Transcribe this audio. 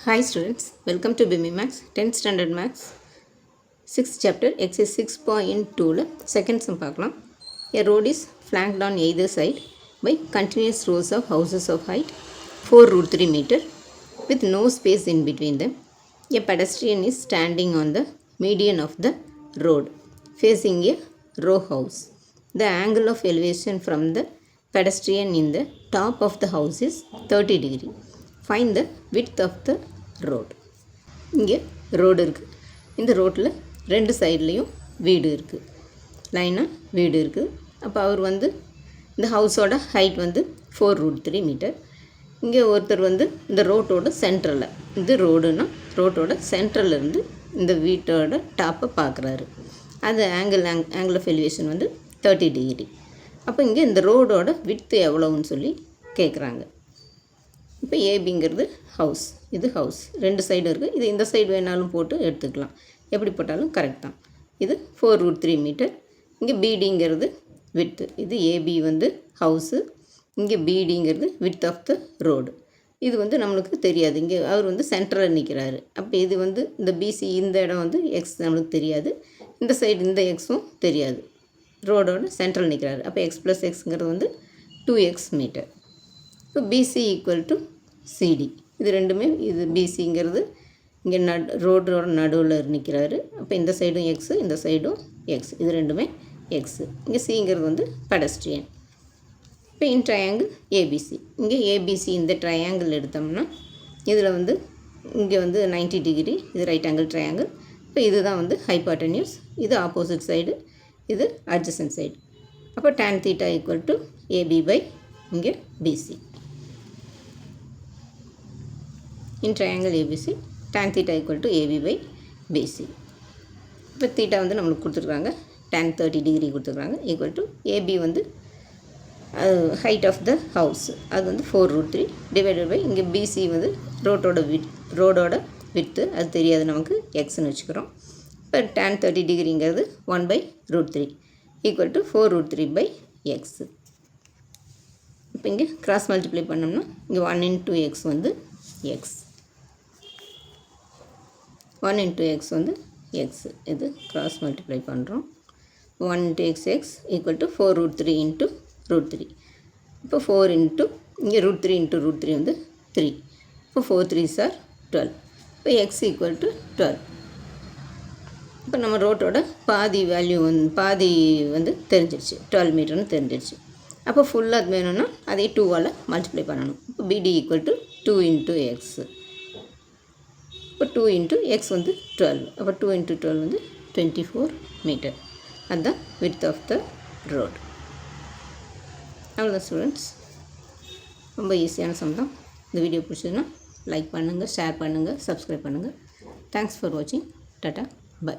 Hi students, welcome to BIMI Max 10th Standard Max 6th chapter exercise 6.2 second sum பார்க்கலாம். A road is flanked on either side by continuous rows of houses of height 4√3 meter with no space in between them. A pedestrian is standing on the median of the road facing a row house. The angle of elevation from the pedestrian in the top of the house is 30 degree. Find the width of the road. இங்கே road இருக்குது. இந்த ரோட்டில் ரெண்டு சைட்லேயும் வீடு இருக்குது. லைனாக வீடு இருக்குது. அப்போ அவர் இந்த ஹவுஸோட ஹைட் 4√3 மீட்டர். இங்கே ஒருத்தர் இந்த ரோட்டோட சென்டரில், இது ரோடுன்னா ரோட்டோட சென்டர்லேருந்து இந்த வீட்டோட டாப்பை பார்க்குறாரு. அது ஆங்கிள் ஆஃப் எலிவேஷன் 30 டிகிரி. அப்போ இங்கே இந்த ரோடோட விட்த்து எவ்வளோன்னு சொல்லி கேட்குறாங்க. இப்போ ஏபிங்கிறது ஹவுஸ், இது ஹவுஸ், ரெண்டு சைடு இருக்குது. இது இந்த சைடு வேணாலும் போட்டு எடுத்துக்கலாம், எப்படி போட்டாலும் கரெக்ட் தான். இது 4√3 மீட்டர். இங்கே பிடிங்கிறது விட்த்து, இது ஏபி ஹவுஸு, இங்கே பிடிங்கிறது விட்த் ஆஃப் த ரோடு. இது நம்மளுக்கு தெரியாது. இங்கே அவர் சென்டரில் நிற்கிறாரு. அப்போ இது இந்த பிசி இந்த இடம் எக்ஸ் நம்மளுக்கு தெரியாது. இந்த சைடு இந்த எக்ஸும் தெரியாது. ரோடோட சென்ட்ரல் நிற்கிறாரு. அப்போ எக்ஸ் ப்ளஸ் எக்ஸுங்கிறது 2x மீட்டர். இப்போ பிசி ஈக்குவல் டு சிடி. இது ரெண்டுமே, இது பிசிங்கிறது இங்கே ரோடோட நடுவில் நிற்கிறாரு. அப்போ இந்த சைடும் எக்ஸு, இந்த சைடும் எக்ஸ், இது ரெண்டுமே எக்ஸு. இங்கே சிங்கிறது பெடஸ்ட்ரியன். இப்போ இன் ட்ரையாங்கிள் ஏபிசி, இங்கே ஏபிசி இந்த ட்ரையாங்கிள் எடுத்தோம்னா இதில் இங்கே 90 டிகிரி, இது ரைட் ஆங்கிள் ட்ரையாங்கிள். இப்போ இதுதான் ஹைபாட்டன்யூஸ், இது ஆப்போசிட் சைடு, இது அட்ஜசன்ட் சைடு. அப்போ tan theta equal to AB by இங்கே BC. In triangle ABC, tan theta equal to AB by BC. இப்போ தீட்டா நம்மளுக்கு கொடுத்துருக்காங்க, tan 30 டிகிரி கொடுத்துருக்காங்க, equal to AB height of the house, அது 4√3 divided by இங்கே BC ரோடோட width, அது தெரியாது நமக்கு, எக்ஸ்ன்னு வச்சுக்கிறோம். இப்போ tan 30 டிகிரிங்கிறது 1/√3 ஈக்குவல் டு 4√3 பை எக்ஸு. இப்போ இங்கே கிராஸ் மல்டிப்ளை பண்ணோம்னா இங்கே 1 into x x, 1 into x x, இது கிராஸ் மல்டிப்ளை பண்ணுறோம். 1 into x equal to 4√3 into √3. இப்போ 4 into இங்கே √3 into √3 3. இப்போ 4 3s are 12. இப்போ x ஈக்குவல் டு 12. இப்போ நம்ம ரோட்டோட பாதி வேல்யூ பாதி தெரிஞ்சிருச்சு, 12 மீட்டர்னு தெரிஞ்சிருச்சு. அப்போ ஃபுல்லாக அது வேணும்னா அதே 2ஆல் மல்டிப்ளை பண்ணணும். இப்போ பிடி ஈக்குவல் டு 2 into x. இப்போ 2 into x 12. அப்போ 2 into 12 24 மீட்டர். அதுதான் விட்த் ஆஃப் த ரோட். அவ்வளோதான் ஸ்டூடெண்ட்ஸ், ரொம்ப ஈஸியான சம் தான். இந்த வீடியோ பிடிச்சதுன்னா லைக் பண்ணுங்கள், ஷேர் பண்ணுங்கள், சப்ஸ்கிரைப் பண்ணுங்கள். தேங்க்ஸ் ஃபார் வாட்சிங். Tata, by.